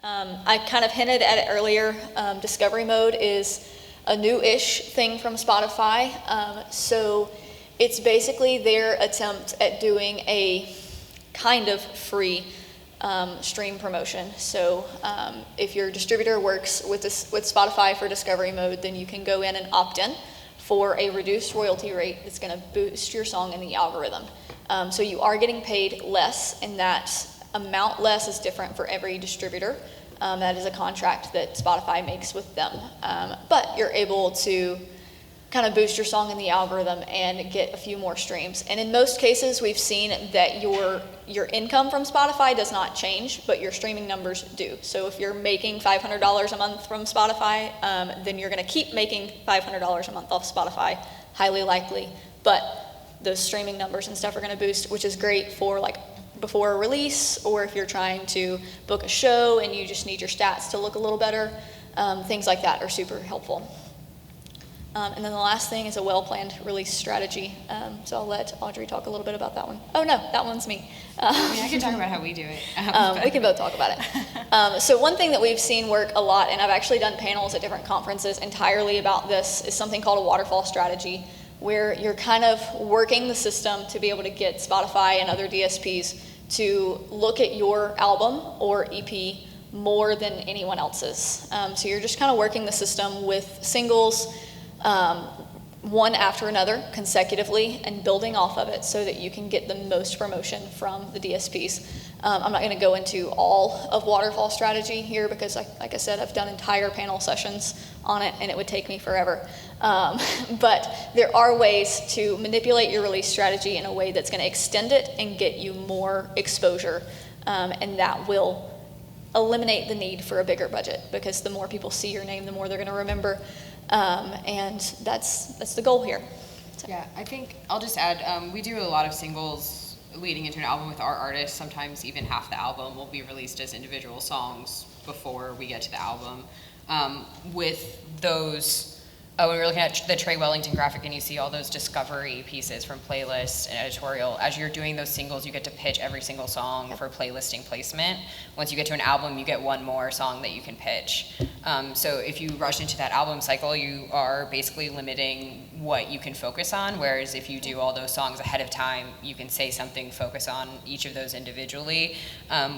I kind of hinted at it earlier. Discovery mode is a new-ish thing from Spotify. So it's basically their attempt at doing a kind of free stream promotion. So if your distributor works with Spotify for Discovery mode, then you can go in and opt in for a reduced royalty rate that's going to boost your song in the algorithm. So you are getting paid less, and that amount less is different for every distributor. That is a contract that Spotify makes with them. But you're able to kind of boost your song in the algorithm and get a few more streams. And in most cases, we've seen that your income from Spotify does not change, but your streaming numbers do. So if you're making $500 a month from Spotify, then you're going to keep making $500 a month off Spotify, highly likely. But those streaming numbers and stuff are going to boost, which is great for like before a release, or if you're trying to book a show and you just need your stats to look a little better. Things like that are super helpful. And then the last thing is a well-planned release strategy. So I'll let Audrey talk a little bit about that one. Oh no, that one's me. I can talk about how we do it. We can both talk about it. So one thing that we've seen work a lot, and I've actually done panels at different conferences entirely about this, is something called a waterfall strategy, where you're kind of working the system to be able to get Spotify and other DSPs to look at your album or EP more than anyone else's. So you're just kind of working the system with singles, one after another consecutively, and building off of it so that you can get the most promotion from the DSPs. I'm not going to go into all of waterfall strategy here because, like I said, I've done entire panel sessions on it and it would take me forever. But there are ways to manipulate your release strategy in a way that's going to extend it and get you more exposure, and that will eliminate the need for a bigger budget, because the more people see your name, the more they're going to remember. And that's the goal here. So. Yeah, I think I'll just add, we do a lot of singles leading into an album with our artists. Sometimes even half the album will be released as individual songs before we get to the album. With those, when we're looking at the Trey Wellington graphic and you see all those discovery pieces from playlist and editorial, as you're doing those singles, you get to pitch every single song for playlisting placement. Once you get to an album, you get one more song that you can pitch. So if you rush into that album cycle, you are basically limiting what you can focus on, whereas if you do all those songs ahead of time, you can say something, focus on each of those individually,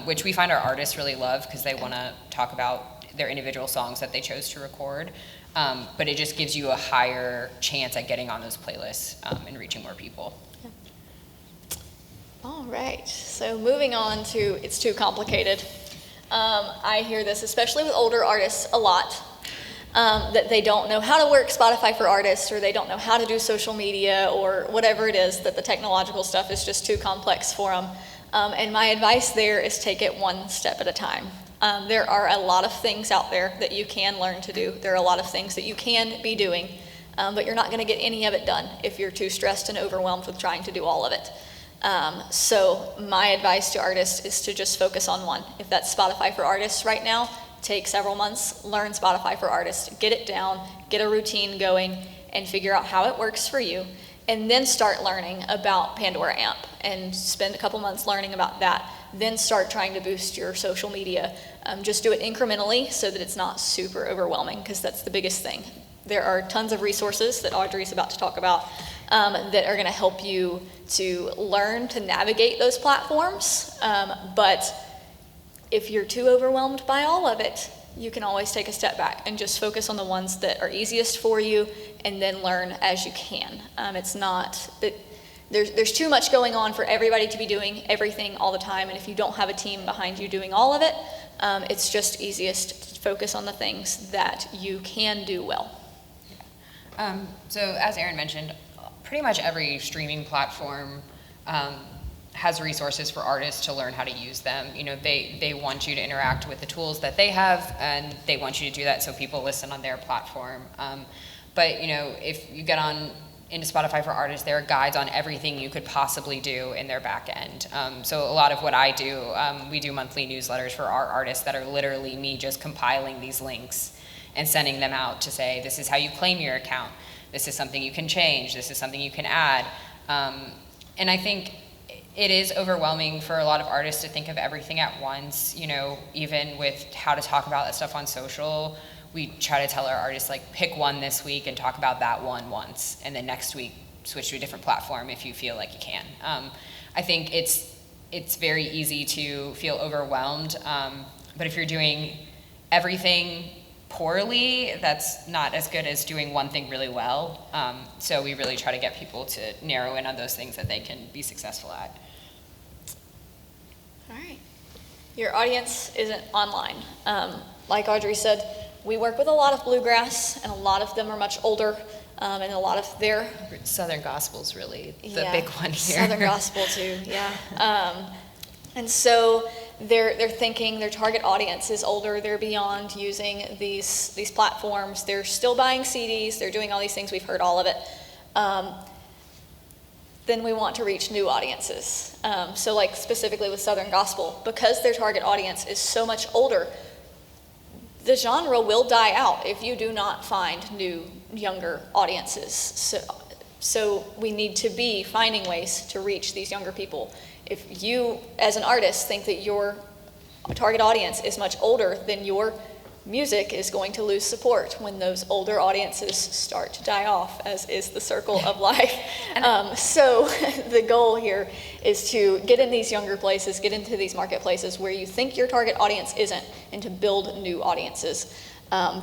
which we find our artists really love because they want to talk about their individual songs that they chose to record. But it just gives you a higher chance at getting on those playlists and reaching more people. Yeah. All right, so moving on to It's Too Complicated. I hear this, especially with older artists, a lot, that they don't know how to work Spotify for Artists, or they don't know how to do social media, or whatever it is, that the technological stuff is just too complex for them. And my advice there is take it one step at a time. There are a lot of things out there that you can learn to do. There are a lot of things that you can be doing, but you're not going to get any of it done if you're too stressed and overwhelmed with trying to do all of it. So my advice to artists is to just focus on one. If that's Spotify for Artists right now, take several months, learn Spotify for Artists, get it down, get a routine going, and figure out how it works for you. And then start learning about Pandora Amp and spend a couple months learning about that. Then start trying to boost your social media. Just do it incrementally so that it's not super overwhelming, because that's the biggest thing. There are tons of resources that Audrey's about to talk about that are going to help you to learn to navigate those platforms. But if you're too overwhelmed by all of it, you can always take a step back and just focus on the ones that are easiest for you, and then learn as you can. It's not that there's too much going on for everybody to be doing everything all the time, and if you don't have a team behind you doing all of it, it's just easiest to focus on the things that you can do well. So as Erin mentioned, pretty much every streaming platform has resources for artists to learn how to use them. You know, they want you to interact with the tools that they have, and they want you to do that so people listen on their platform. But you know, if you get on into Spotify for Artists, there are guides on everything you could possibly do in their back end. So a lot of what I do, we do monthly newsletters for our artists that are literally me just compiling these links and sending them out to say, this is how you claim your account, this is something you can change, this is something you can add. And I think it is overwhelming for a lot of artists to think of everything at once, you know, even with how to talk about that stuff on social. We try to tell our artists, like, pick one this week and talk about that one once, and then next week switch to a different platform if you feel like you can. I think it's very easy to feel overwhelmed, but if you're doing everything poorly, that's not as good as doing one thing really well. So we really try to get people to narrow in on those things that they can be successful at. All right. Your audience isn't online. Like Audrey said, we work with a lot of bluegrass, and a lot of them are much older, and a lot of their Southern Gospel's really the big one here. Southern Gospel too, yeah. And so they're thinking their target audience is older. They're beyond using these platforms. They're still buying CDs. They're doing all these things. We've heard all of it. Then we want to reach new audiences. So like specifically with Southern Gospel, because their target audience is so much older, the genre will die out if you do not find new, younger audiences. So we need to be finding ways to reach these younger people. If you, as an artist, think that your target audience is much older, then your music is going to lose support when those older audiences start to die off, as is the circle of life. So the goal here is to get in these younger places, get into these marketplaces where you think your target audience isn't, and to build new audiences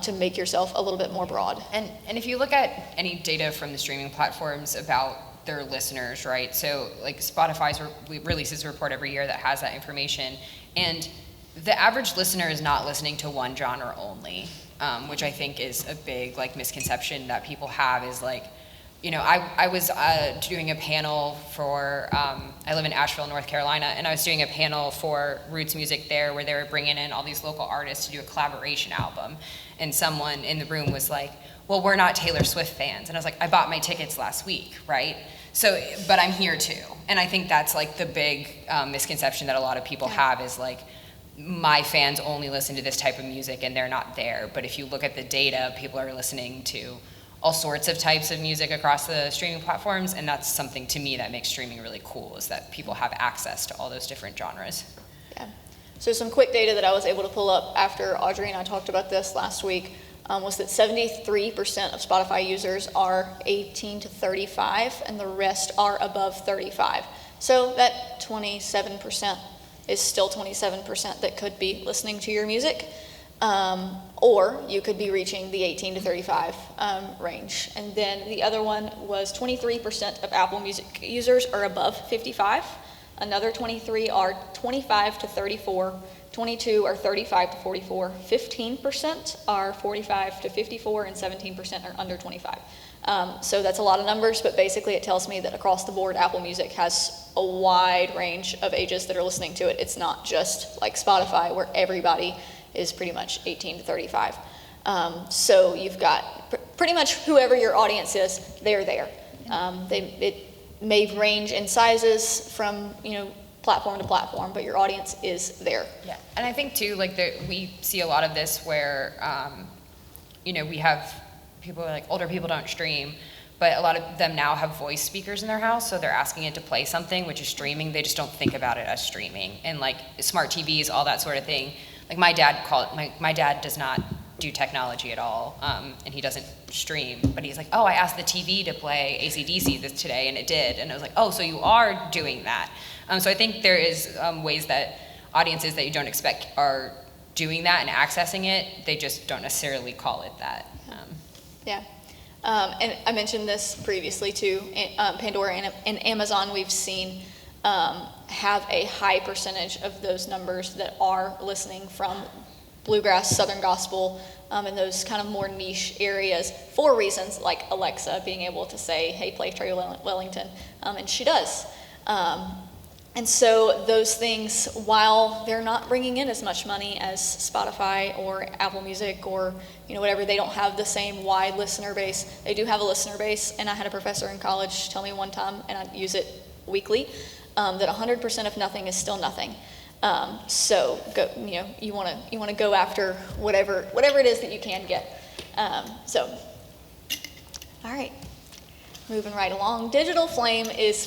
to make yourself a little bit more broad. And if you look at any data from the streaming platforms about their listeners, right? So like Spotify releases a report every year that has that information, and the average listener is not listening to one genre only, which I think is a big like misconception that people have. Is like, you know, I was doing a panel for, I live in Asheville, North Carolina, and I was doing a panel for roots music there where they were bringing in all these local artists to do a collaboration album, and someone in the room was like, well, we're not Taylor Swift fans. And I was like, I bought my tickets last week, right? So, but I'm here too. And I think that's like the big misconception that a lot of people have is like, my fans only listen to this type of music and they're not there. But if you look at the data, people are listening to all sorts of types of music across the streaming platforms, and that's something to me that makes streaming really cool, is that people have access to all those different genres. Yeah. So some quick data that I was able to pull up after Audrey and I talked about this last week was that 73% of Spotify users are 18 to 35, and the rest are above 35. So that 27% is still 27% that could be listening to your music, or you could be reaching the 18 to 35 range. And then the other one was 23% of Apple Music users are above 55. Another 23 are 25 to 34. 22 are 35 to 44. 15% are 45 to 54, and 17% are under 25. So that's a lot of numbers, but basically it tells me that across the board, Apple Music has a wide range of ages that are listening to it. It's not just like Spotify, where everybody is pretty much 18 to 35. So you've got pretty much whoever your audience is, they're there. It may range in sizes from, you know, platform to platform, but your audience is there. Yeah, and I think too, like we see a lot of this where, you know, we have people like older people don't stream, but a lot of them now have voice speakers in their house, so they're asking it to play something, which is streaming. They just don't think about it as streaming. And like smart TVs, all that sort of thing. Like my dad does not do technology at all, and he doesn't stream, but he's like, oh, I asked the TV to play AC/DC today, and it did. And I was like, oh, so you are doing that. So I think there is ways that audiences that you don't expect are doing that and accessing it. They just don't necessarily call it that. Yeah. And I mentioned this previously too. Pandora and Amazon, we've seen have a high percentage of those numbers that are listening from bluegrass, Southern Gospel, and those kind of more niche areas for reasons like Alexa being able to say, hey, play Trey Wellington, and she does. And so those things, while they're not bringing in as much money as Spotify or Apple Music or, you know, whatever, they don't have the same wide listener base. They do have a listener base, and I had a professor in college tell me one time, and I use it weekly, that 100% of nothing is still nothing. So go, you know, you want to go after whatever it is that you can get. So, all right, moving right along. Digital Flame is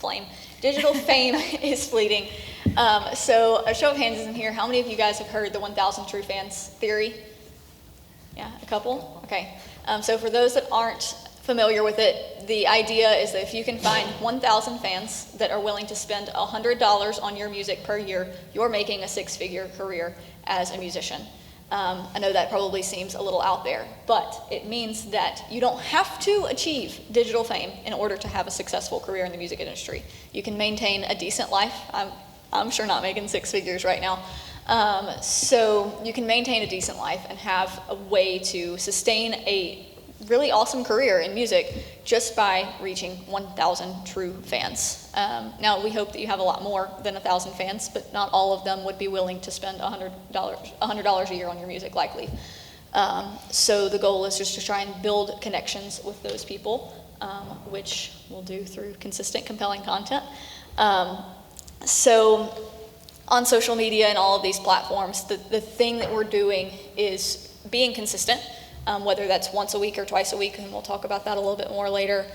flame. Digital fame is fleeting. So a show of hands is in here. How many of you guys have heard the 1,000 true fans theory? Yeah, a couple? Okay. So for those that aren't familiar with it, the idea is that if you can find 1,000 fans that are willing to spend $100 on your music per year, you're making a six-figure career as a musician. I know that probably seems a little out there, but it means that you don't have to achieve digital fame in order to have a successful career in the music industry. You can maintain a decent life. I'm sure not making six figures right now. So you can maintain a decent life and have a way to sustain a really awesome career in music just by reaching 1,000 true fans. Now we hope that you have a lot more than 1,000 fans, but not all of them would be willing to spend $100 a year on your music, likely. So the goal is just to try and build connections with those people, which we'll do through consistent, compelling content. So on social media and all of these platforms, the thing that we're doing is being consistent. Whether that's once a week or twice a week, and we'll talk about that a little bit more later,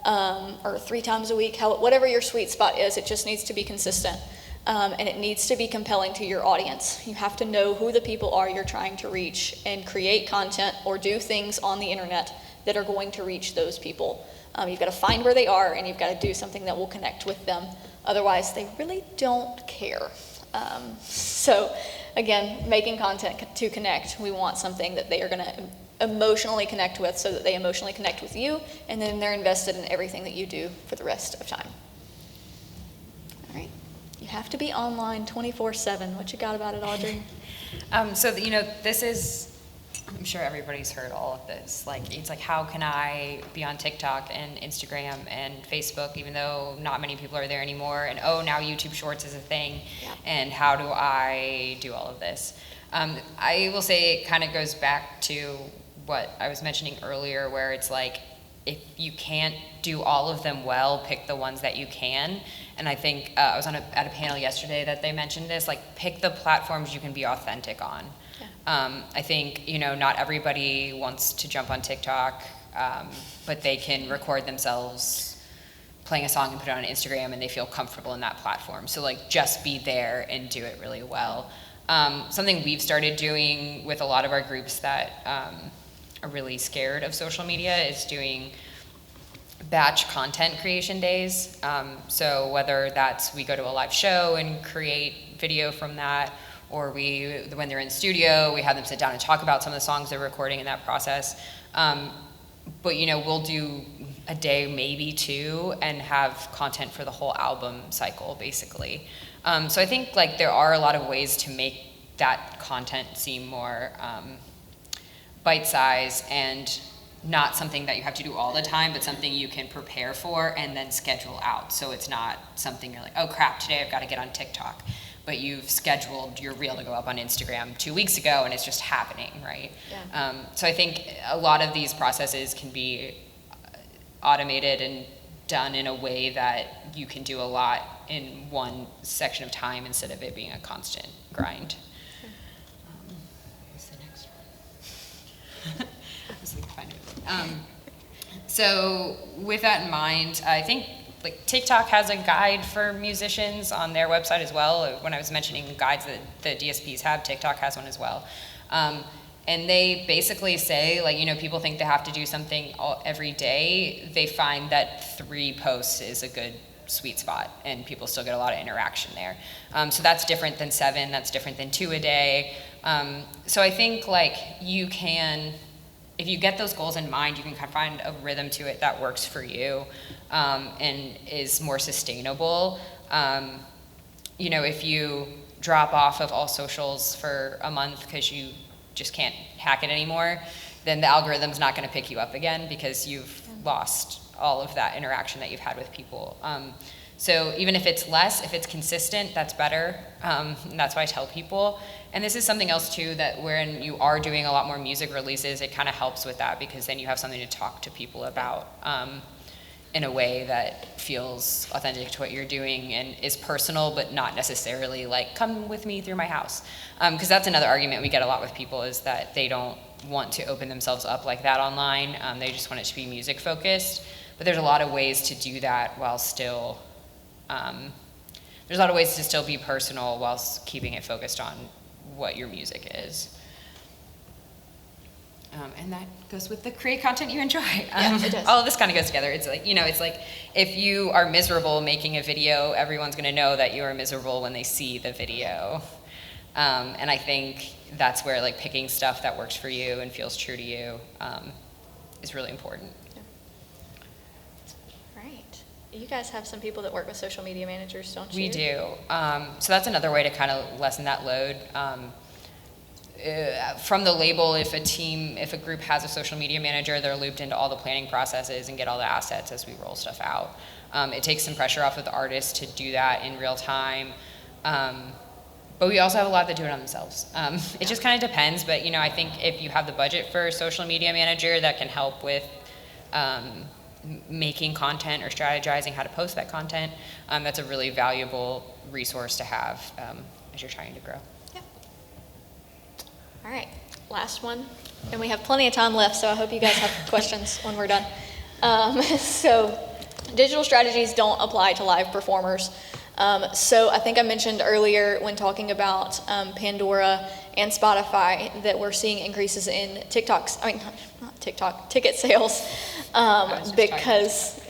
or 3 times a week, whatever your sweet spot is, it just needs to be consistent, and it needs to be compelling to your audience. You have to know who the people are you're trying to reach and create content or do things on the internet that are going to reach those people. You've got to find where they are, and you've got to do something that will connect with them. Otherwise, they really don't care. So again, making content to connect, we want something that they are going to emotionally connect with, so that they emotionally connect with you, and then they're invested in everything that you do for the rest of time. All right. You have to be online 24/7. What you got about it, Audrey? So this is, I'm sure everybody's heard all of this. Like, it's like, how can I be on TikTok and Instagram and Facebook, even though not many people are there anymore? And now YouTube Shorts is a thing. Yeah. And how do I do all of this? I will say it kind of goes back to what I was mentioning earlier, where it's like, if you can't do all of them well, pick the ones that you can. And I think I was at a panel yesterday that they mentioned this, like, pick the platforms you can be authentic on. Yeah. I think, not everybody wants to jump on TikTok, but they can record themselves playing a song and put it on Instagram, and they feel comfortable in that platform. So, like, just be there and do it really well. Something we've started doing with a lot of our groups that are really scared of social media is doing batch content creation days. So whether that's we go to a live show and create video from that, or when they're in the studio, we have them sit down and talk about some of the songs they're recording in that process. But we'll do a day, maybe 2, and have content for the whole album cycle, basically. So I think like there are a lot of ways to make that content seem more bite-sized and not something that you have to do all the time, but something you can prepare for and then schedule out. So it's not something you're like, oh crap, today I've got to get on TikTok. But you've scheduled your reel to go up on Instagram 2 weeks ago, and it's just happening, right? Yeah. So I think a lot of these processes can be automated and done in a way that you can do a lot in one section of time instead of it being a constant grind. What's the next one? I was like, finding it. So with that in mind, I think like TikTok has a guide for musicians on their website as well. When I was mentioning guides that the DSPs have, TikTok has one as well. And they basically say, like, people think they have to do something every day. They find that 3 posts is a good sweet spot, and people still get a lot of interaction there. So that's different than 7, that's different than 2 a day. So I think like you can, if you get those goals in mind, you can kind of find a rhythm to it that works for you and is more sustainable. If you drop off of all socials for a month because you just can't hack it anymore, then the algorithm's not going to pick you up again because you've lost all of that interaction that you've had with people. So even if it's less, if it's consistent, that's better. And that's why I tell people. And this is something else too, that when you are doing a lot more music releases, it kind of helps with that, because then you have something to talk to people about in a way that feels authentic to what you're doing and is personal, but not necessarily like, come with me through my house. Because that's another argument we get a lot with people, is that they don't want to open themselves up like that online. They just want it to be music focused. But there's a lot of ways to do that while still There's a lot of ways to still be personal whilst keeping it focused on what your music is. And that goes with the create content you enjoy. Yeah, it does. All of this kind of goes together. It's like, it's like if you are miserable making a video, everyone's going to know that you are miserable when they see the video. And I think that's where like picking stuff that works for you and feels true to you is really important. Right. You guys have some people that work with social media managers, don't you? We do. So that's another way to kind of lessen that load. From the label, if a group has a social media manager, they're looped into all the planning processes and get all the assets as we roll stuff out. It takes some pressure off of the artists to do that in real time. But we also have a lot that do it on themselves. It just kind of depends, but I think if you have the budget for a social media manager that can help with making content or strategizing how to post that content, that's a really valuable resource to have as you're trying to grow. All right, last one. And we have plenty of time left, so I hope you guys have questions when we're done. So digital strategies don't apply to live performers. So I think I mentioned earlier when talking about Pandora and Spotify that we're seeing increases in ticket sales because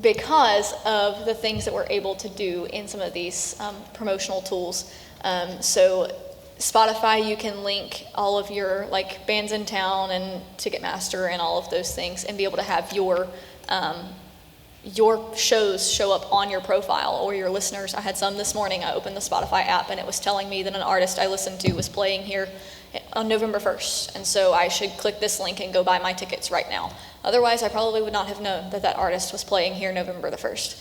because of the things that we're able to do in some of these promotional tools. So Spotify, you can link all of your like bands in town and Ticketmaster and all of those things and be able to have your shows show up on your profile or your listeners. I had some this morning. I opened the Spotify app and it was telling me that an artist I listened to was playing here on November 1st. And so I should click this link and go buy my tickets right now. Otherwise, I probably would not have known that that artist was playing here November the 1st.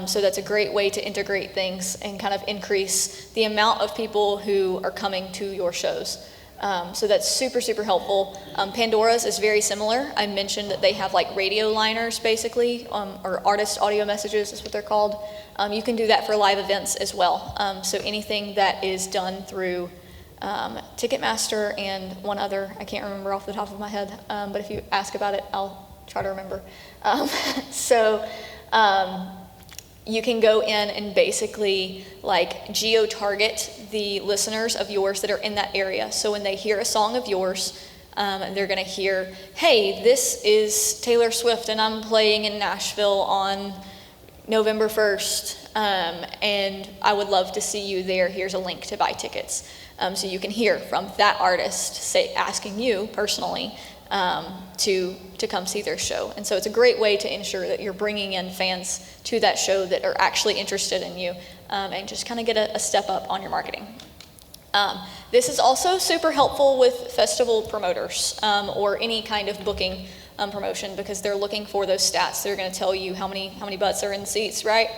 So that's a great way to integrate things and kind of increase the amount of people who are coming to your shows. So that's super, super helpful. Pandora's is very similar. I mentioned that they have like radio liners basically, or artist audio messages is what they're called. You can do that for live events as well. So anything that is done through Ticketmaster and one other, I can't remember off the top of my head, but if you ask about it, I'll try to remember. You can go in and basically like geo-target the listeners of yours that are in that area. So when they hear a song of yours, they're gonna hear, hey, this is Taylor Swift and I'm playing in Nashville on November 1st, and I would love to see you there. Here's a link to buy tickets. So you can hear from that artist asking you personally to come see their show. And so it's a great way to ensure that you're bringing in fans to that show that are actually interested in you, and just kind of get a step up on your marketing. This is also super helpful with festival promoters or any kind of booking promotion, because they're looking for those stats. They're going to tell you how many butts are in the seats, right?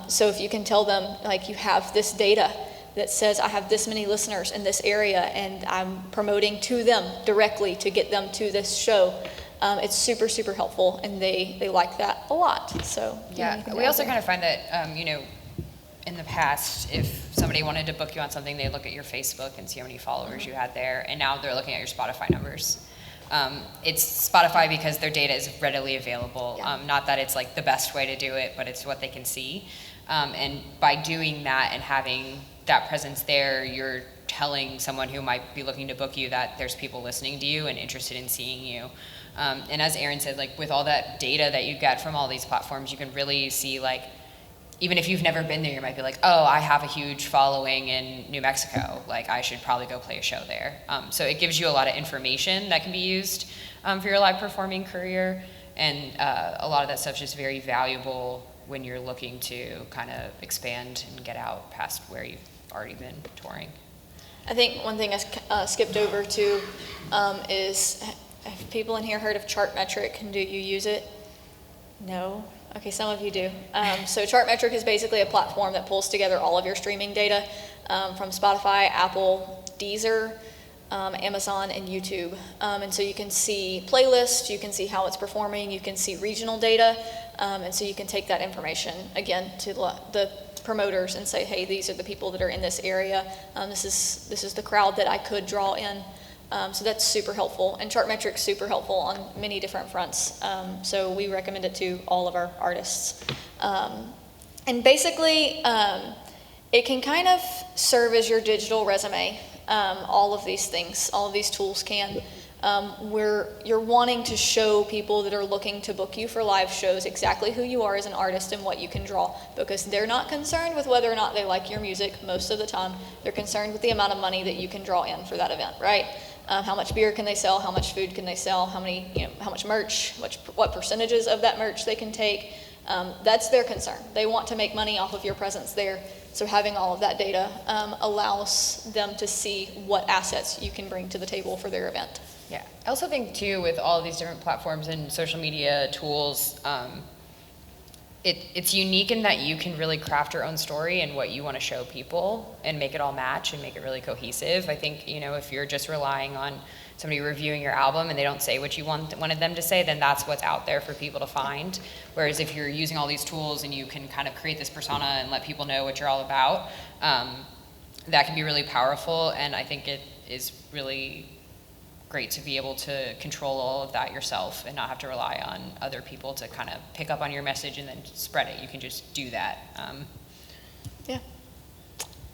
So if you can tell them, like, you have this data that says I have this many listeners in this area and I'm promoting to them directly to get them to this show, it's super, super helpful, and they like that a lot. So yeah, we also kind of find that in the past, if somebody wanted to book you on something, they'd look at your Facebook and see how many followers you had there, and now they're looking at your Spotify numbers. It's Spotify because their data is readily available. Yeah. Not that it's like the best way to do it, but it's what they can see. And by doing that and having that presence there, you're telling someone who might be looking to book you that there's people listening to you and interested in seeing you. And as Erin said, like with all that data that you get from all these platforms, you can really see, like, even if you've never been there, you might be like, oh, I have a huge following in New Mexico. Like, I should probably go play a show there. So it gives you a lot of information that can be used for your live performing career. And a lot of that stuff is just very valuable when you're looking to kind of expand and get out past where you've already been touring. I think one thing I skipped over too is, have people in here heard of Chartmetric, and do you use it? No? Okay, some of you do. So Chartmetric is basically a platform that pulls together all of your streaming data from Spotify, Apple, Deezer, Amazon, and YouTube. And so you can see playlists, you can see how it's performing, you can see regional data, and so you can take that information, again, to the promoters and say, hey, these are the people that are in this area. This is the crowd that I could draw in. So that's super helpful, and Chartmetric's super helpful on many different fronts. So we recommend it to all of our artists. And basically, it can kind of serve as your digital resume. All of these things, all of these tools can. Where you're wanting to show people that are looking to book you for live shows exactly who you are as an artist and what you can draw, because they're not concerned with whether or not they like your music most of the time. They're concerned with the amount of money that you can draw in for that event, right? How much beer can they sell? How much food can they sell? How much merch? What percentages of that merch they can take? That's their concern. They want to make money off of your presence there. So having all of that data allows them to see what assets you can bring to the table for their event. Yeah, I also think too, with all of these different platforms and social media tools, it's unique in that you can really craft your own story and what you want to show people and make it all match and make it really cohesive. I think, if you're just relying on somebody reviewing your album and they don't say what you wanted them to say, then that's what's out there for people to find. Whereas if you're using all these tools and you can kind of create this persona and let people know what you're all about, that can be really powerful. And I think it is really great to be able to control all of that yourself and not have to rely on other people to kind of pick up on your message and then spread it. You can just do that. Yeah.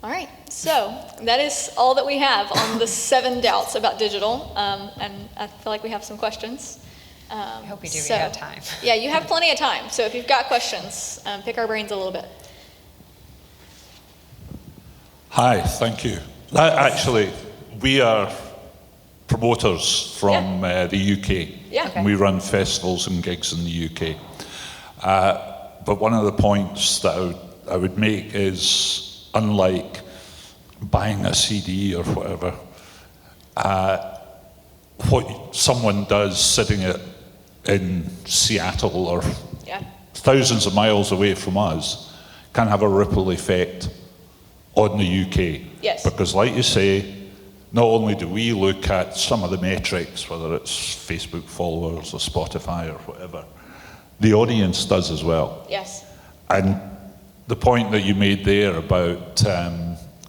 All right, so that is all that we have on the 7 doubts about digital, and I feel like we have some questions. I hope we do. We have time. Yeah, you have plenty of time, so if you've got questions, pick our brains a little bit. Hi, thank you. Actually, we are promoters from the UK. Yeah. Okay. We run festivals and gigs in the UK. But one of the points that I would make is, unlike buying a CD or whatever, what someone does sitting in Seattle or thousands of miles away from us can have a ripple effect on the UK. Yes. Because like you say, not only do we look at some of the metrics, whether it's Facebook followers or Spotify or whatever, the audience does as well. Yes. And the point that you made there about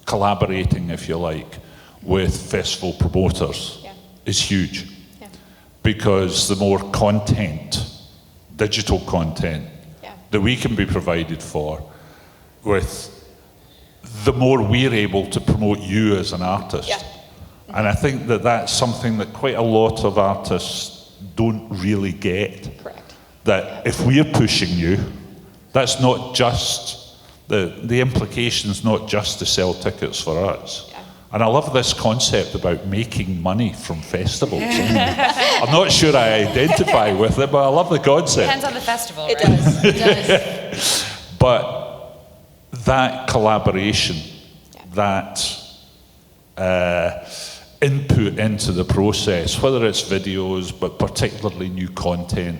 collaborating, if you like, with festival promoters is huge. Yeah. Because the more content, digital content, that we can be provided for, with the more we're able to promote you as an artist. Yeah. And I think that that's something that quite a lot of artists don't really get. Correct. That if we're pushing you, that's not just, the implication's not just to sell tickets for us. Yeah. And I love this concept about making money from festivals. I'm not sure I identify with it, but I love the concept. Depends on the festival, It right? does. It does. But that collaboration, that input into the process, whether it's videos, but particularly new content,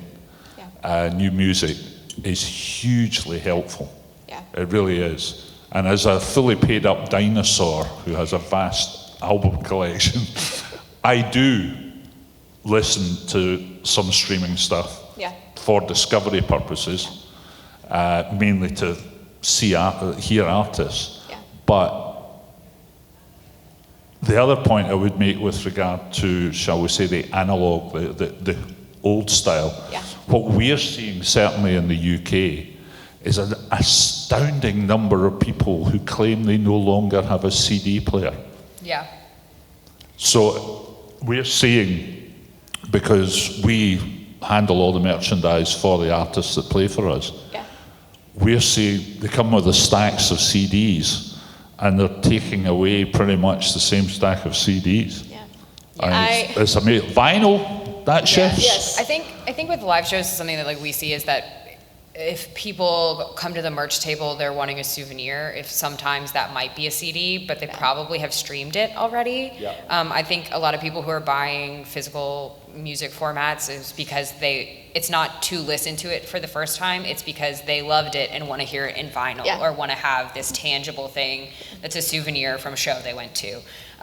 new music, is hugely helpful. Yeah. It really is. And as a fully paid up dinosaur who has a vast album collection, I do listen to some streaming stuff for discovery purposes, mainly to hear artists. Yeah. But the other point I would make with regard to, shall we say, the analog, the old style, what we're seeing certainly in the UK is an astounding number of people who claim they no longer have a CD player. Yeah. So we're seeing, because we handle all the merchandise for the artists that play for us, we're seeing they come with the stacks of CDs and they're taking away pretty much the same stack of CDs. Yeah. And it's amazing. Vinyl, that shifts. Yes. I think with live shows, something that we see is that if people come to the merch table, they're wanting a souvenir. If sometimes that might be a CD, but they probably have streamed it already. Yeah. I think a lot of people who are buying physical music formats is because it's not to listen to it for the first time, it's because they loved it and want to hear it in vinyl or want to have this tangible thing that's a souvenir from a show they went to.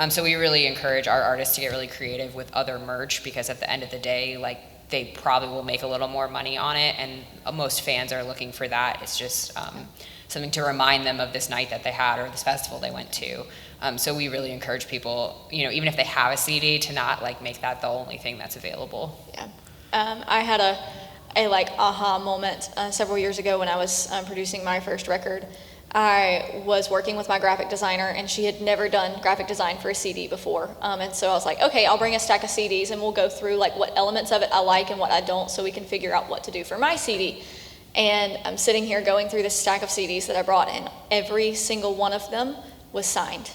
So we really encourage our artists to get really creative with other merch, because at the end of the day, they probably will make a little more money on it, and most fans are looking for that. It's just something to remind them of this night that they had or this festival they went to. So we really encourage people, even if they have a CD, to not make that the only thing that's available. Yeah. I had a like aha moment several years ago when I was producing my first record. I was working with my graphic designer, and she had never done graphic design for a CD before. And so I was like, okay, I'll bring a stack of CDs and we'll go through like what elements of it I like and what I don't, so we can figure out what to do for my CD. And I'm sitting here going through this stack of CDs that I brought, and every single one of them was signed.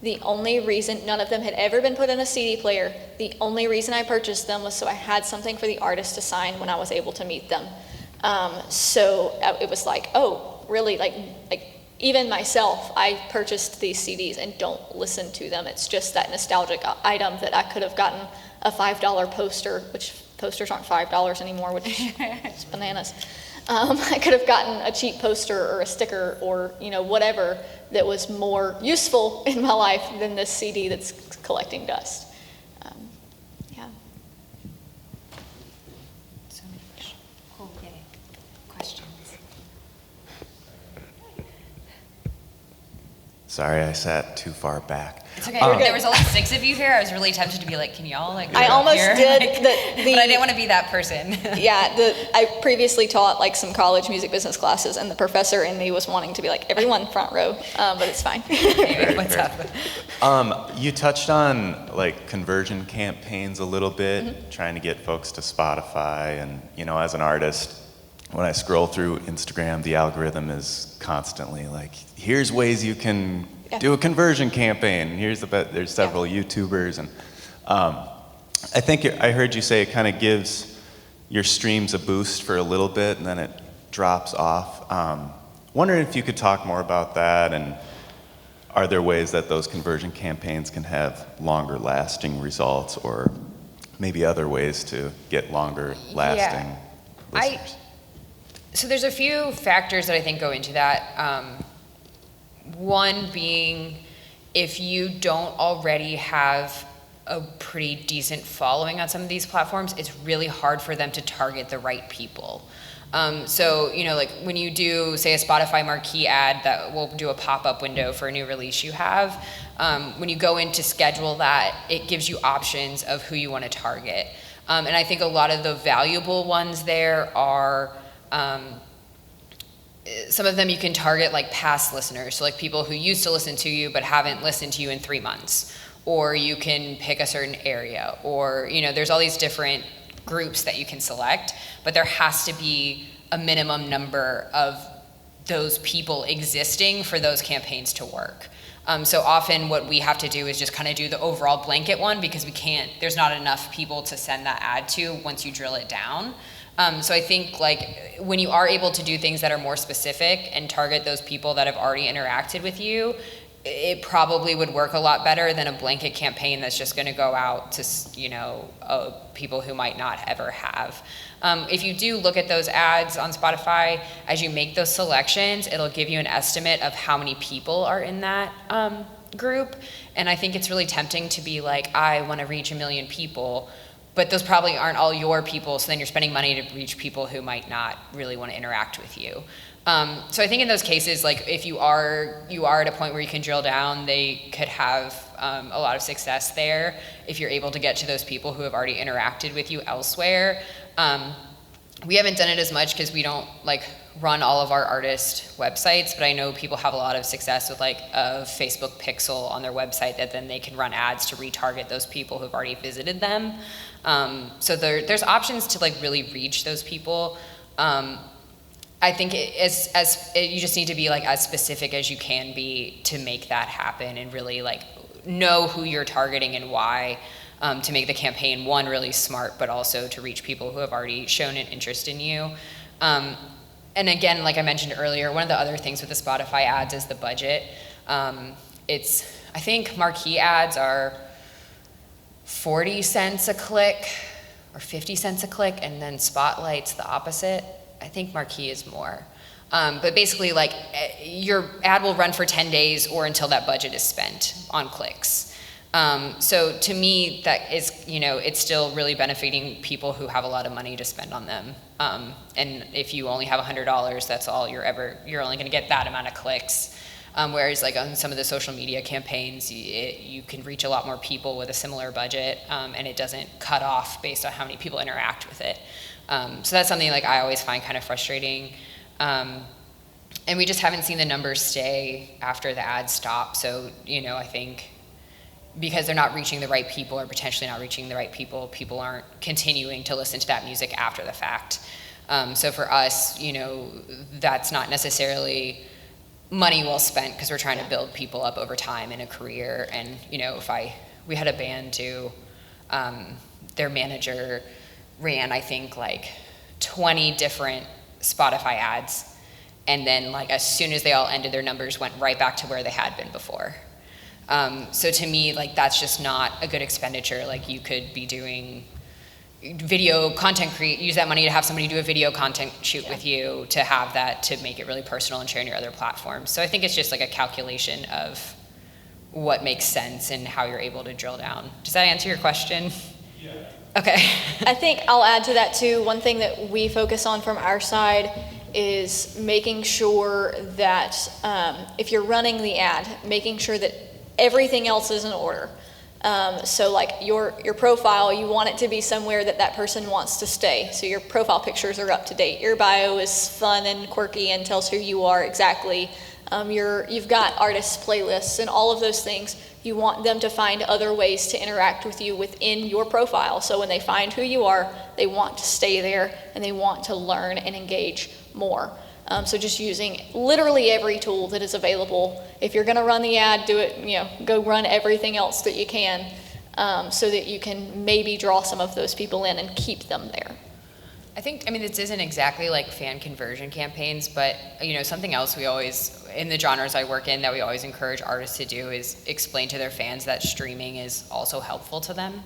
The only reason, none of them had ever been put in a CD player, the only reason I purchased them was so I had something for the artist to sign when I was able to meet them. So it was like, oh, really, like even myself, I purchased these CDs and don't listen to them. It's just that nostalgic item that I could have gotten a $5 poster, which posters aren't $5 anymore, which is bananas. I could have gotten a cheap poster or a sticker or, you know, whatever that was more useful in my life than this CD that's collecting dust. Yeah. So many questions. Oh, yay. Questions. Sorry, I sat too far back. It's okay. There was only 6 of you here. I was really tempted to be like, can y'all like? I almost here? did, Like, but I didn't want to be that person. Yeah, I previously taught like some college music business classes, and the professor in me was wanting to be like, everyone front row, but it's fine. Anyway, what's up? You touched on like conversion campaigns a little bit, trying to get folks to Spotify, and you know, as an artist, when I scroll through Instagram, the algorithm is constantly like, here's ways you can do a conversion campaign. Here's there's several YouTubers, and I think I heard you say it kind of gives your streams a boost for a little bit, and then it drops off. Wondering if you could talk more about that, and are there ways that those conversion campaigns can have longer lasting results, or maybe other ways to get longer lasting listeners? So there's a few factors that I think go into that. One being, if you don't already have a pretty decent following on some of these platforms, it's really hard for them to target the right people. So, you know, like when you do, say, a Spotify marquee ad that will do a pop-up window for a new release you have, when you go in to schedule that, it gives you options of who you want to target. And I think a lot of the valuable ones there are, some of them you can target like past listeners, so like people who used to listen to you but haven't listened to you in 3 months, or you can pick a certain area, or, you know, there's all these different groups that you can select, but there has to be a minimum number of those people existing for those campaigns to work. So often what we have to do is just kind of do the overall blanket one, because there's not enough people to send that ad to once you drill it down. So I think like when you are able to do things that are more specific and target those people that have already interacted with you, it probably would work a lot better than a blanket campaign that's just going to go out to, you know, people who might not ever have. If you do look at those ads on Spotify, as you make those selections, it'll give you an estimate of how many people are in that group. And I think it's really tempting to be like, I want to reach 1 million people, but those probably aren't all your people, so then you're spending money to reach people who might not really want to interact with you. So I think in those cases, like if you are at a point where you can drill down, they could have a lot of success there if you're able to get to those people who have already interacted with you elsewhere. We haven't done it as much because we don't like run all of our artist websites, but I know people have a lot of success with like a Facebook pixel on their website that then they can run ads to retarget those people who've already visited them. So there's options to like really reach those people. I think you just need to be like as specific as you can be to make that happen, and really like know who you're targeting and why, to make the campaign, one, really smart, but also to reach people who have already shown an interest in you. And again, like I mentioned earlier, one of the other things with the Spotify ads is the budget. I think marquee ads are 40 cents a click or 50 cents a click, and then Spotlight's the opposite. I think marquee is more. But basically, like, your ad will run for 10 days or until that budget is spent on clicks. So to me, that is, you know, it's still really benefiting people who have a lot of money to spend on them. And if you only have $100, that's all you're only going to get that amount of clicks. Whereas like on some of the social media campaigns, you can reach a lot more people with a similar budget, and it doesn't cut off based on how many people interact with it. So that's something like I always find kind of frustrating. And we just haven't seen the numbers stay after the ads stop. So, I think because they're not reaching the right people or potentially not reaching the right people, people aren't continuing to listen to that music after the fact. So for us, that's not necessarily money well spent because we're trying to build people up over time in a career. And, we had a band who, their manager ran, I think, like 20 different Spotify ads. And then, like, as soon as they all ended, their numbers went right back to where they had been before. So to me, like, that's just not a good expenditure. Like, you could be doing video content, use that money to have somebody do a video content shoot with you, to have that, to make it really personal and share on your other platforms. So I think it's just like a calculation of what makes sense and how you're able to drill down. Does that answer your question? Yeah. Okay. I think I'll add to that too. One thing that we focus on from our side is making sure that if you're running the ad, making sure that everything else is in order. So like your profile, you want it to be somewhere that person wants to stay. So your profile pictures are up to date. Your bio is fun and quirky and tells who you are exactly. You've got artists' playlists and all of those things. You want them to find other ways to interact with you within your profile. So when they find who you are, they want to stay there and they want to learn and engage more. So just using literally every tool that is available. If you're going to run the ad, do it, go run everything else that you can, so that you can maybe draw some of those people in and keep them there. I mean, this isn't exactly like fan conversion campaigns, but, something else we always, in the genres I work in, that we always encourage artists to do is explain to their fans that streaming is also helpful to them.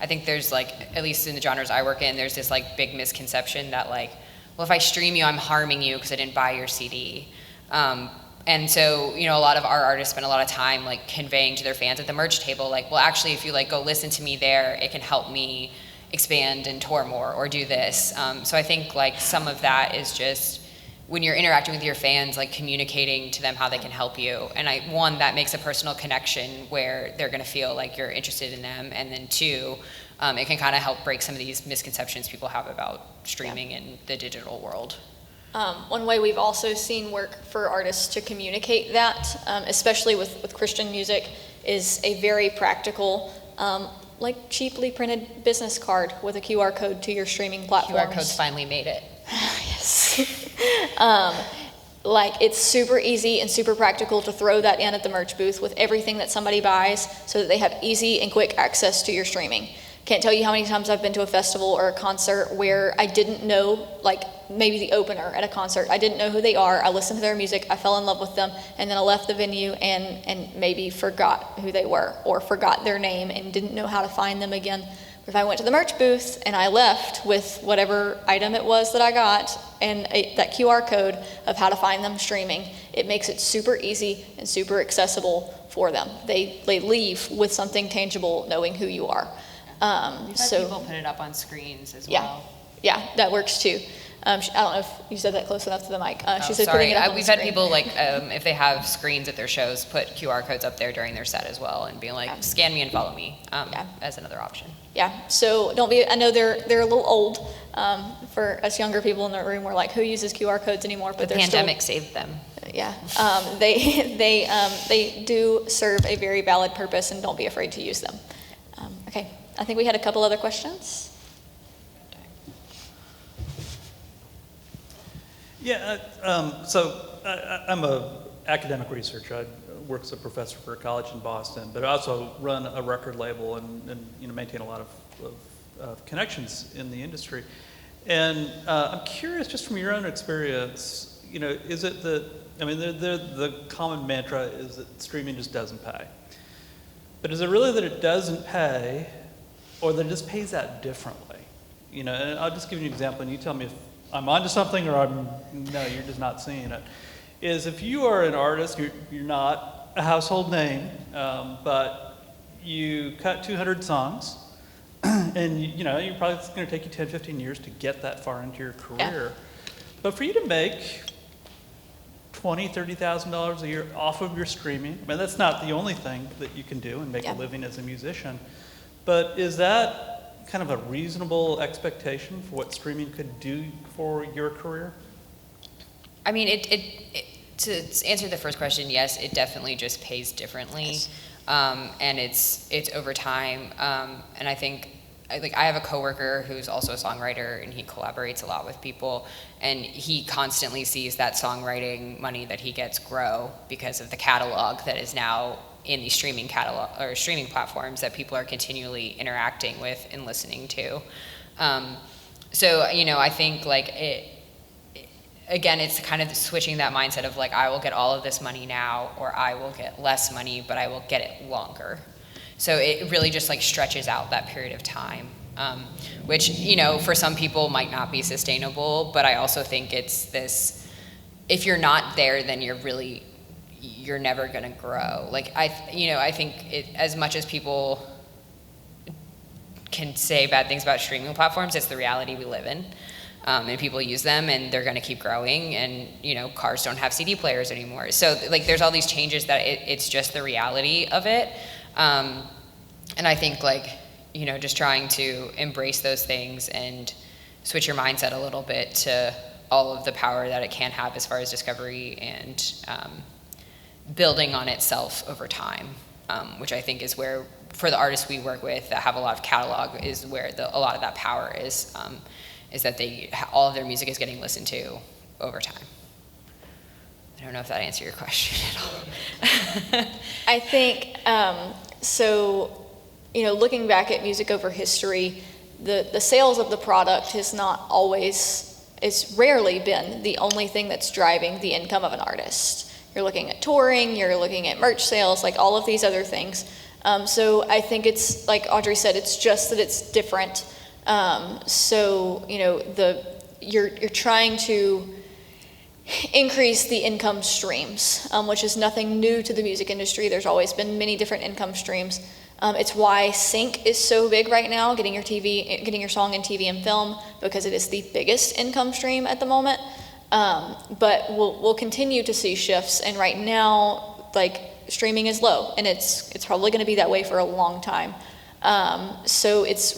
I think there's like, at least in the genres I work in, there's this like big misconception that like, well, if I stream you, I'm harming you because I didn't buy your CD. And so, a lot of our artists spend a lot of time like conveying to their fans at the merch table, like, well, actually, if you like go listen to me there, it can help me expand and tour more or do this. So I think like some of that is just when you're interacting with your fans, like communicating to them how they can help you. And one, that makes a personal connection where they're gonna feel like you're interested in them. And then two, it can kind of help break some of these misconceptions people have about streaming in the digital world. One way we've also seen work for artists to communicate that, especially with Christian music, is a very practical, like cheaply printed business card with a QR code to your streaming platforms. QR codes finally made it. Yes. Like it's super easy and super practical to throw that in at the merch booth with everything that somebody buys so that they have easy and quick access to your streaming. Can't tell you how many times I've been to a festival or a concert where I didn't know, like maybe the opener at a concert, I didn't know who they are, I listened to their music, I fell in love with them, and then I left the venue and maybe forgot who they were or forgot their name and didn't know how to find them again. But if I went to the merch booth and I left with whatever item it was that I got and that QR code of how to find them streaming, it makes it super easy and super accessible for them. They leave with something tangible knowing who you are. We've had people put it up on screens as well. Yeah, that works too. I don't know if you said that close enough to the mic. She said sorry. putting it up on We've the had screen. people like, if they have screens at their shows, put QR codes up there during their set as well and being like, scan me and follow me as another option. Yeah, so don't be, I know they're a little old for us younger people in the room. We're like, who uses QR codes anymore? But the pandemic saved them. Yeah, they do serve a very valid purpose, and don't be afraid to use them. Okay, I think we had a couple other questions. Yeah, so I'm a academic researcher. I work as a professor for a college in Boston, but I also run a record label and maintain a lot of connections in the industry. And I'm curious, just from your own experience, is it that, the common mantra is that streaming just doesn't pay. But is it really that it doesn't pay, or that it just pays out differently? And I'll just give you an example, and you tell me if I'm onto something or no, you're just not seeing it. Is if you are an artist, you're not a household name, but you cut 200 songs, and you're probably it's going to take you 10, 15 years to get that far into your career. Yeah. But for you to make $20,000, $30,000 a year off of your streaming, that's not the only thing that you can do and make a living as a musician, but is that kind of a reasonable expectation for what streaming could do for your career? I mean, to answer the first question, yes, it definitely just pays differently. Yes. And it's over time. And I think, I have a coworker who's also a songwriter, and he collaborates a lot with people, and he constantly sees that songwriting money that he gets grow because of the catalog that is now in the streaming catalog or streaming platforms that people are continually interacting with and listening to. So, I think again, it's kind of switching that mindset of I will get all of this money now, or I will get less money, but I will get it longer. So it really just stretches out that period of time, which, for some people might not be sustainable, but I also think it's this, if you're not there, then you're never gonna grow. I think as much as people can say bad things about streaming platforms, it's the reality we live in. And people use them, and they're going to keep growing, and cars don't have CD players anymore. So there's all these changes that it's just the reality of it. And I think just trying to embrace those things and switch your mindset a little bit to all of the power that it can have as far as discovery and building on itself over time, which I think is where, for the artists we work with that have a lot of catalog, is where a lot of that power is that all of their music is getting listened to over time. I don't know if that answered your question at all. I think, looking back at music over history, the sales of the product it's rarely been the only thing that's driving the income of an artist. You're looking at touring, you're looking at merch sales, all of these other things. So I think it's, like Audrey said, it's just that it's different. You're trying to increase the income streams, which is nothing new to the music industry. There's always been many different income streams. It's why sync is so big right now, getting your song in TV and film, because it is the biggest income stream at the moment. But we'll continue to see shifts, and right now, streaming is low, and it's probably going to be that way for a long time. So it's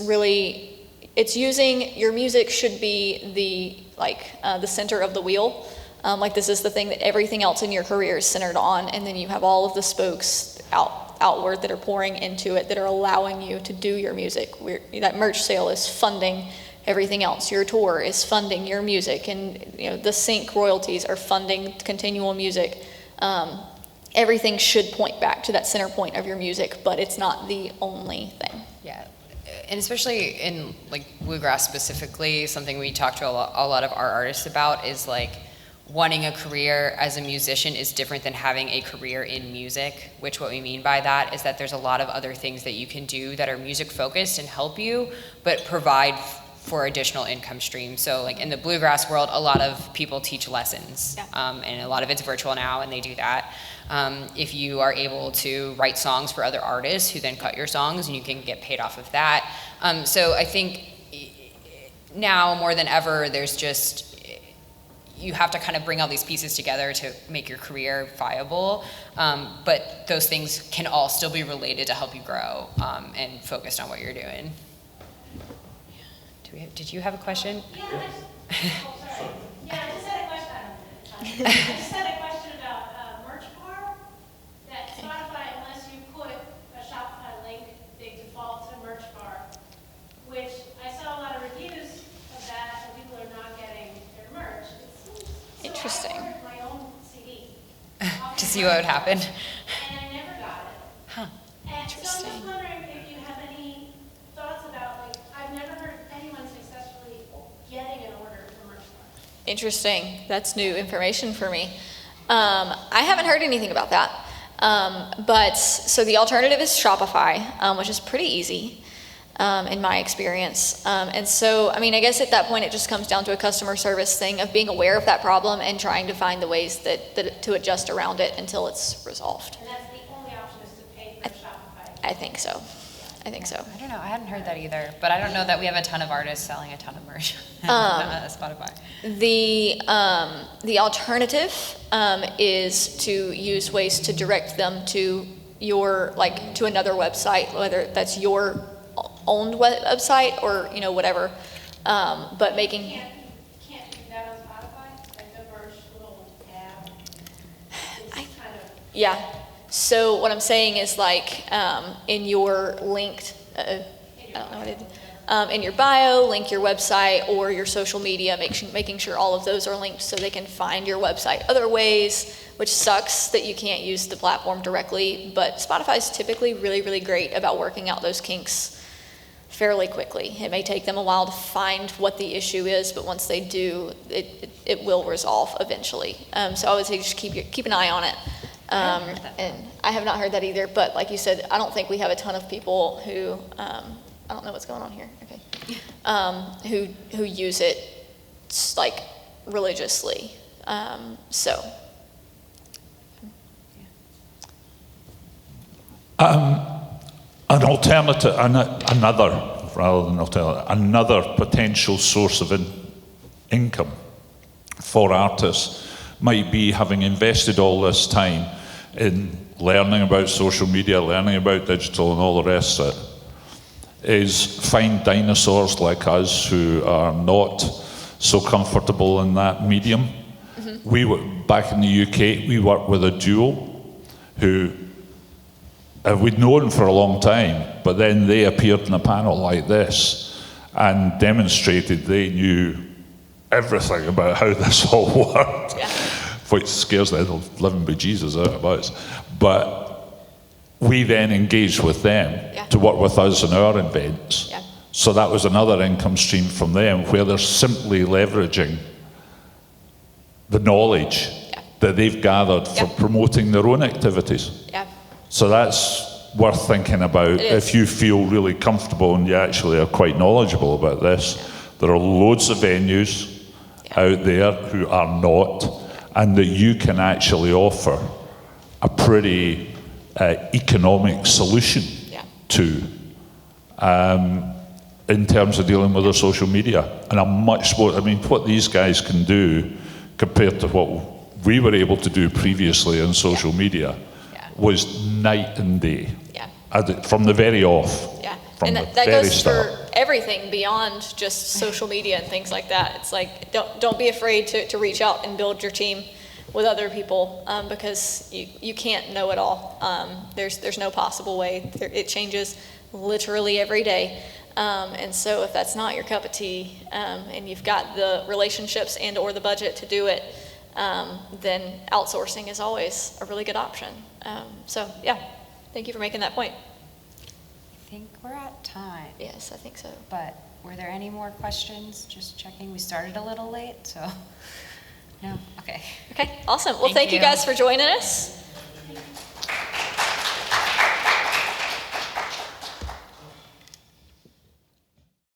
using your music should be the center of the wheel. This is the thing that everything else in your career is centered on, and then you have all of the spokes outward that are pouring into it that are allowing you to do your music. That merch sale is funding everything else. Your tour is funding your music, and the sync royalties are funding continual music. Everything should point back to that center point of your music, but it's not the only thing. Yeah. And especially in bluegrass specifically, something we talk to a lot of our artists about is wanting a career as a musician is different than having a career in music, which what we mean by that is that there's a lot of other things that you can do that are music focused and help you, but provide for additional income streams. So in the bluegrass world, a lot of people teach lessons, and a lot of it's virtual now, and they do that. If you are able to write songs for other artists who then cut your songs, and you can get paid off of that. So I think now more than ever, you have to kind of bring all these pieces together to make your career viable. But those things can all still be related to help you grow and focused on what you're doing. Did you have a question? Yeah, I just had a question. I just had a question about merch bar. That Spotify, unless you put a Shopify link, they default to merch bar, which I saw a lot of reviews of that, and people are not getting their merch. Interesting. So I ordered my own CD. To see what would happen. And I never got it. Huh. And so I'm just wondering if you have any thoughts about, I've never heard of anyone successfully getting an order from merch bar. Interesting. That's new information for me. I haven't heard anything about that. So the alternative is Shopify, which is pretty easy in my experience. And so, I mean, I guess at that point it just comes down to a customer service thing of being aware of that problem and trying to find the ways that to adjust around it until it's resolved. And that's the only option is to pay for Shopify. I think so. I don't know. I hadn't heard that either, but I don't know that we have a ton of artists selling a ton of merch on Spotify. The alternative is to use ways to direct them to your to another website, whether that's your owned website or, whatever. But making, Can't do that on Spotify, like the merch little tab is kind of. yeah. So what I'm saying is like, in your linked, I don't know what it is. In your bio, link your website or your social media, making sure all of those are linked so they can find your website other ways, which sucks that you can't use the platform directly, but Spotify is typically really, really great about working out those kinks fairly quickly. It may take them a while to find what the issue is, but once they do, it will resolve eventually. So I would say just keep an eye on it. And I have not heard that either, but like you said, I don't think we have a ton of people who, I don't know what's going on here, okay, who use it like religiously. So. An alternative, another potential source of income for artists might be having invested all this time in learning about social media, learning about digital and all the rest of it, is find dinosaurs like us who are not so comfortable in that medium. Mm-hmm. We were, back in the UK, we worked with a duo who we'd known for a long time, but then they appeared in a panel like this and demonstrated they knew everything about how this all worked, yeah. Which scares the living bejesus out of us. But we then engaged with them, yeah, to work with us in our events. Yeah. So that was another income stream from them, where they're simply leveraging the knowledge, yeah, that they've gathered, yeah, for promoting their own activities. Yeah. So that's worth thinking about if you feel really comfortable and you actually are quite knowledgeable about this. Yeah. There are loads of venues, yeah, out there who are not, and that you can actually offer a pretty economic solution, yeah, to in terms of dealing with their social media. And I'm much more, I mean, what these guys can do compared to what we were able to do previously in social, yeah, media, yeah, was night and day. Yeah. From the very off. Yeah. And that goes for everything beyond just social media and things like that. It's like, don't be afraid to reach out and build your team with other people, because you can't know it all. There's no possible way. It changes literally every day. And so if that's not your cup of tea, and you've got the relationships and or the budget to do it, then outsourcing is always a really good option. So yeah, thank you for making that point. I think we're at time. Yes, I think so. But were there any more questions? Just checking. We started a little late, so no. Okay. Okay, awesome. Well, thank you guys for joining us.